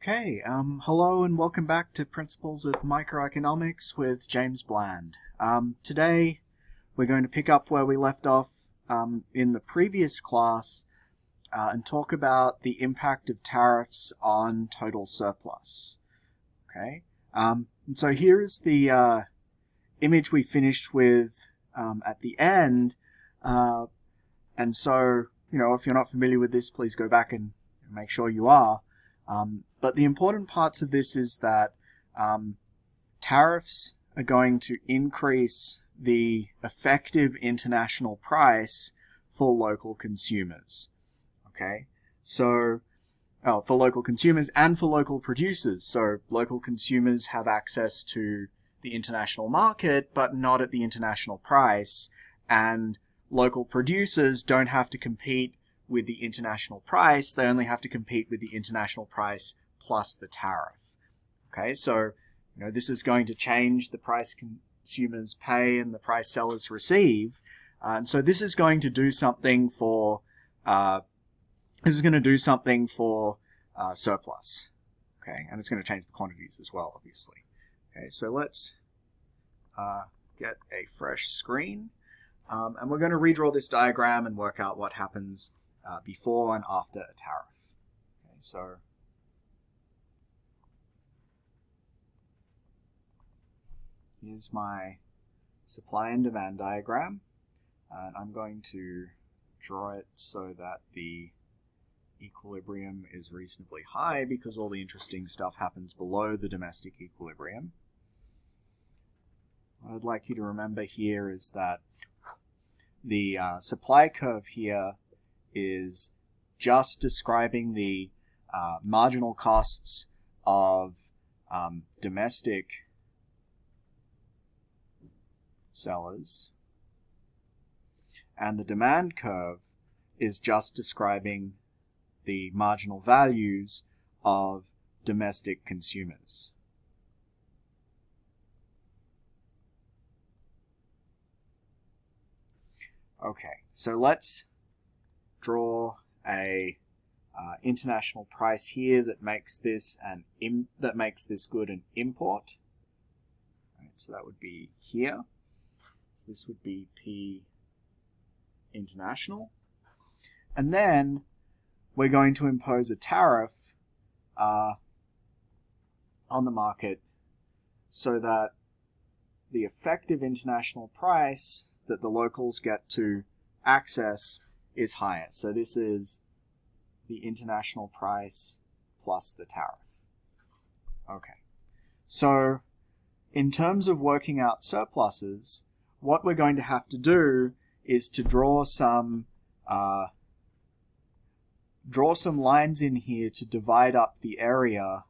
Okay, hello and welcome back to Principles of Microeconomics with James Bland. Today we're going to pick up where we left off in the previous class and talk about the impact of tariffs on total surplus. Okay, and so here is the image we finished with at the end, and so, if you're not familiar with this, please go back and make sure you are. But the important parts of this is that tariffs are going to increase the effective international price for local consumers. Okay, so for local consumers and for local producers. So local consumers have access to the international market, but not at the international price, and local producers don't have to compete with the international price. They only have to compete with the international price plus the tariff. Okay, so this is going to change the price consumers pay and the price sellers receive, and so this is going to do something for surplus. Okay, and it's going to change the quantities as well, obviously. Okay, so let's get a fresh screen, and we're going to redraw this diagram and work out what happens before and after a tariff. Okay, so here's my supply and demand diagram, and I'm going to draw it so that the equilibrium is reasonably high because all the interesting stuff happens below the domestic equilibrium. What I'd like you to remember here is that the supply curve here is just describing the marginal costs of domestic sellers, and the demand curve is just describing the marginal values of domestic consumers. Okay, so let's draw a international price here that makes this good an import. Right, so that would be here. So this would be P international, and then we're going to impose a tariff on the market so that the effective international price that the locals get to access is higher. So this is the international price plus the tariff. Okay. So in terms of working out surpluses, what we're going to have to do is to draw some lines in here to divide up the area.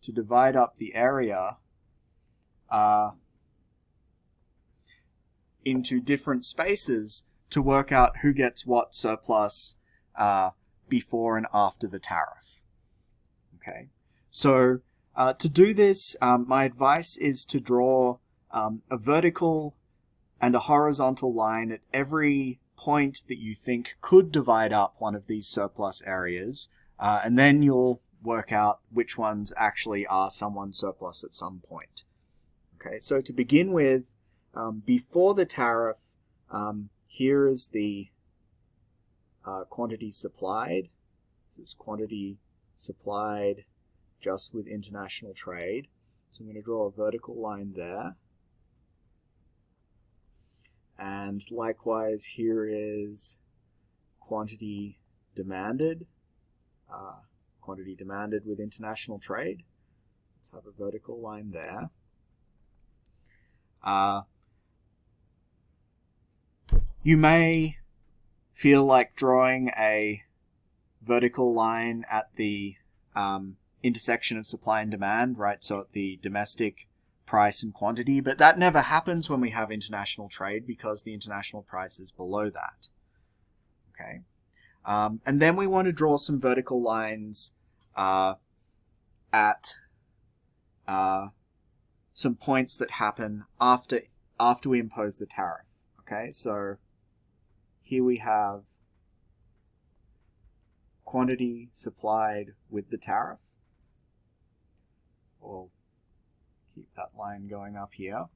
To divide up the area into different spaces to work out who gets what surplus before and after the tariff. Okay, so to do this, my advice is to draw a vertical and a horizontal line at every point that you think could divide up one of these surplus areas, and then you'll work out which ones actually are someone's surplus at some point. Okay, so to begin with, before the tariff, here is the quantity supplied. This is quantity supplied just with international trade. So I'm going to draw a vertical line there. And likewise, here is quantity demanded with international trade. Let's have a vertical line there. You may feel like drawing a vertical line at the intersection of supply and demand, right? So at the domestic price and quantity, but that never happens when we have international trade because the international price is below that. Okay, and then we want to draw some vertical lines at some points that happen after we impose the tariff. Okay, so here we have quantity supplied with the tariff. We'll keep that line going up here.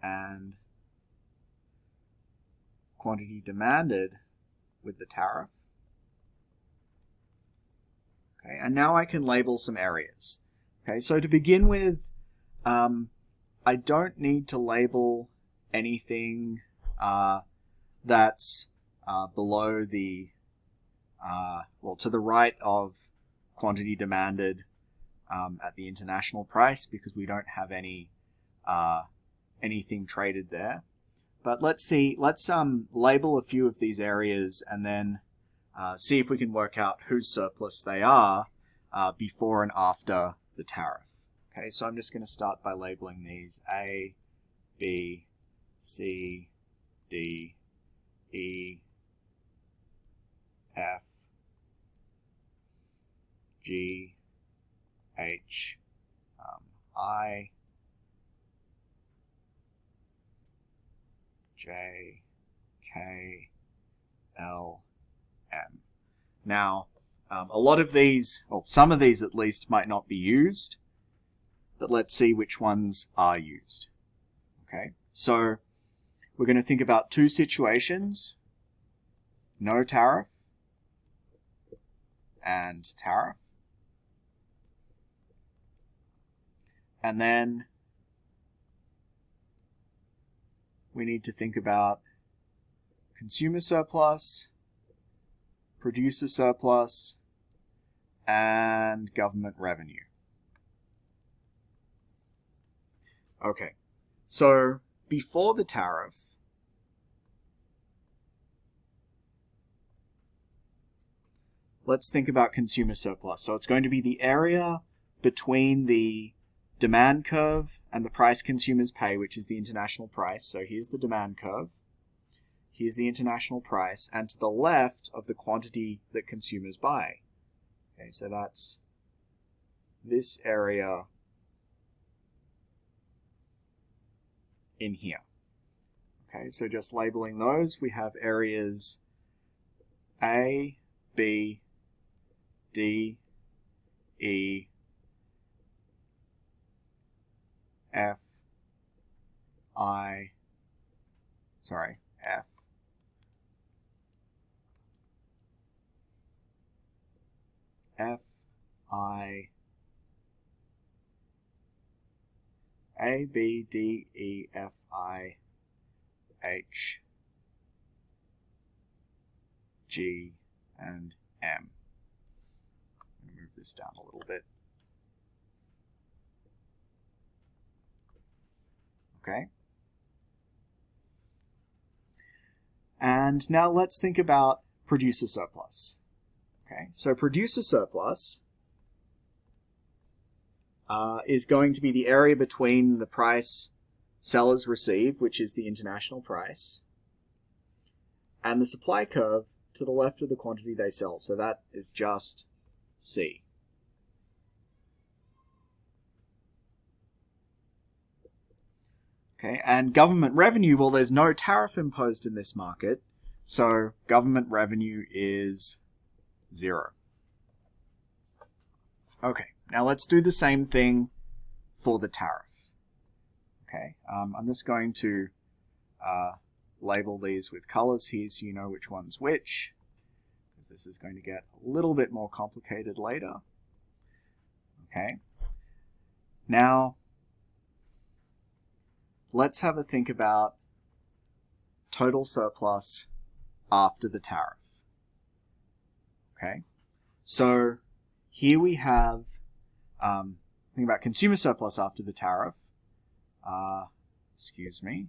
And quantity demanded with the tariff. Okay, and now I can label some areas. Okay, so to begin with, I don't need to label anything that's below the, well, to the right of quantity demanded at the international price, because we don't have any anything traded there. But let's label a few of these areas and then see if we can work out whose surplus they are before and after the tariff. Okay, so I'm just going to start by labeling these A, B, C, D, E, F, G, H, I, J, K, L, M. Now, a lot of these, or some of these at least, might not be used, but let's see which ones are used. Okay, so we're going to think about two situations: no tariff and tariff. And then we need to think about consumer surplus, producer surplus, and government revenue. Okay, so before the tariff, let's think about consumer surplus. So it's going to be the area between the demand curve and the price consumers pay, which is the international price. So here's the demand curve, here's the international price, and to the left of the quantity that consumers buy. Okay, so that's this area in here. Okay, so just labeling those, we have areas A, B, D, E, F, F, I, A, B, D, E, F, I, H, G, and M. Let me move this down a little bit. Okay. And now let's think about producer surplus. Okay, so producer surplus is going to be the area between the price sellers receive, which is the international price, and the supply curve to the left of the quantity they sell. So that is just C. Okay, and government revenue, well, there's no tariff imposed in this market, so government revenue is 0. Okay, now let's do the same thing for the tariff. Okay, I'm just going to label these with colors here so you know which one's which, because this is going to get a little bit more complicated later. Okay, now let's have a think about total surplus after the tariff. Okay, so here we have think about consumer surplus after the tariff. Excuse me.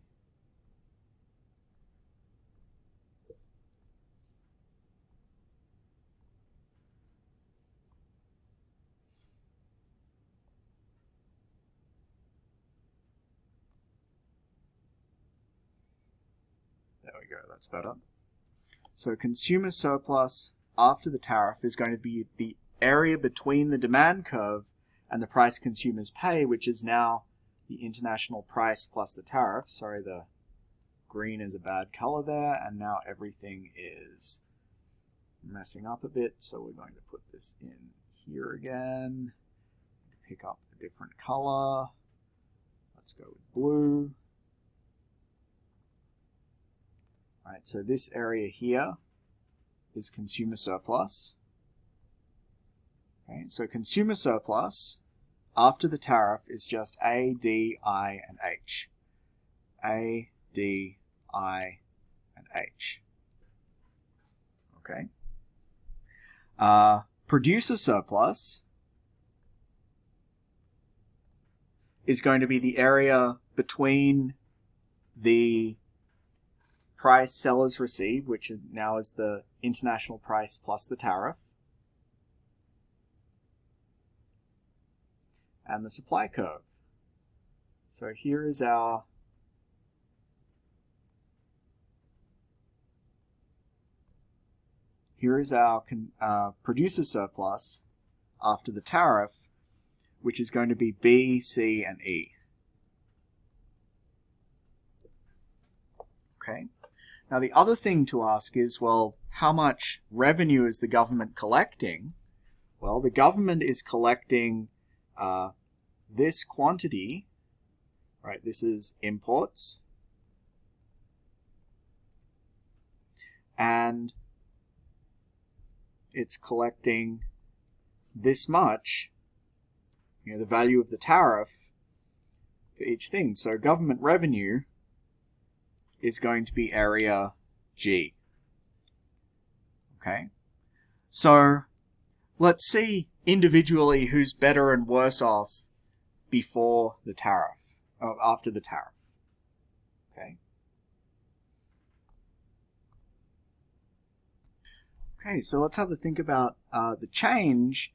There we go, that's better. So consumer surplus after the tariff is going to be the area between the demand curve and the price consumers pay, which is now the international price plus the tariff. Sorry, the green is a bad color there, and now everything is messing up a bit, so we're going to put this in here again. Pick up a different color. Let's go with blue. All right, so this area here is consumer surplus. Okay, so consumer surplus after the tariff is just A, D, I, and H. A, D, I, and H. Okay. Producer surplus is going to be the area between the price sellers receive, which now is the international price plus the tariff, and the supply curve. So here is our producer surplus after the tariff, which is going to be B, C, and E. Okay. Now the other thing to ask is, well, how much revenue is the government collecting? Well, the government is collecting this quantity, right? This is imports. And it's collecting this much, the value of the tariff for each thing. So government revenue is going to be area G. Okay? So let's see individually who's better and worse off before the tariff, or after the tariff. Okay? Okay, so let's have a think about the change.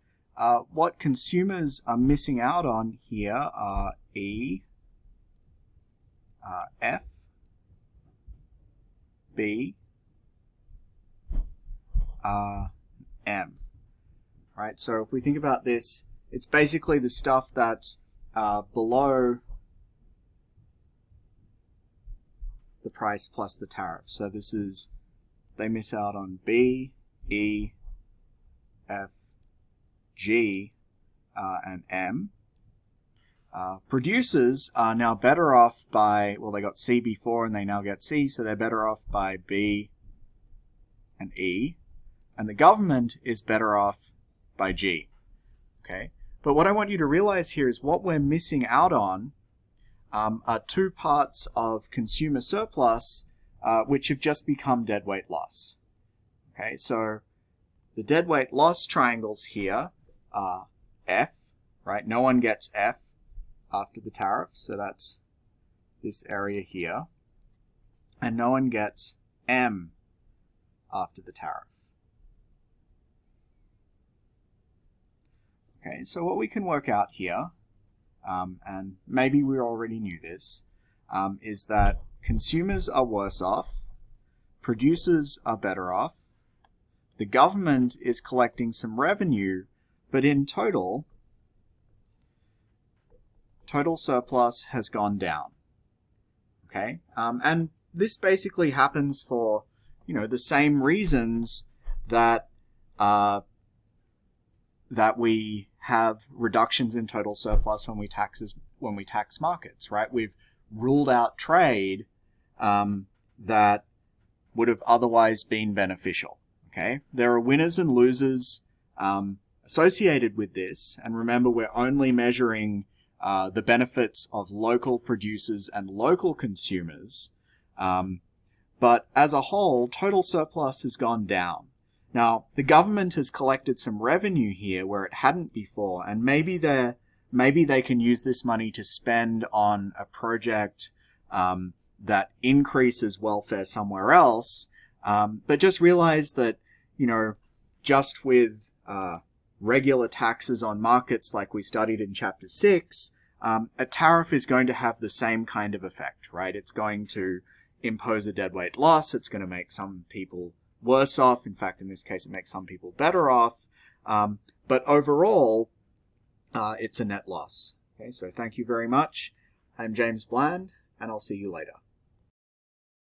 What consumers are missing out on here are E, F, B, M. Right, so if we think about this, it's basically the stuff that's below the price plus the tariff. So this is, they miss out on B, E, F, G, and M. Producers are now better off by, well, they got C before and they now get C, so they're better off by B and E. And the government is better off by G. Okay? But what I want you to realize here is what we're missing out on are two parts of consumer surplus which have just become deadweight loss. Okay, so the deadweight loss triangles here are F, right? No one gets F after the tariff, so that's this area here. And no one gets M after the tariff. Okay, so what we can work out here, and maybe we already knew this, is that consumers are worse off, producers are better off, the government is collecting some revenue, but in total surplus has gone down. Okay, and this basically happens for the same reasons that that we have reductions in total surplus when we tax markets, right? We've ruled out trade that would have otherwise been beneficial. Okay, there are winners and losers associated with this, and remember, we're only measuring the benefits of local producers and local consumers. But as a whole, total surplus has gone down. Now, the government has collected some revenue here where it hadn't before, and maybe they can use this money to spend on a project that increases welfare somewhere else. But just realize that, just with regular taxes on markets like we studied in Chapter 6, a tariff is going to have the same kind of effect, right? It's going to impose a deadweight loss. It's going to make some people worse off. In fact, in this case, it makes some people better off. But overall, it's a net loss. Okay, so thank you very much. I'm James Bland, and I'll see you later.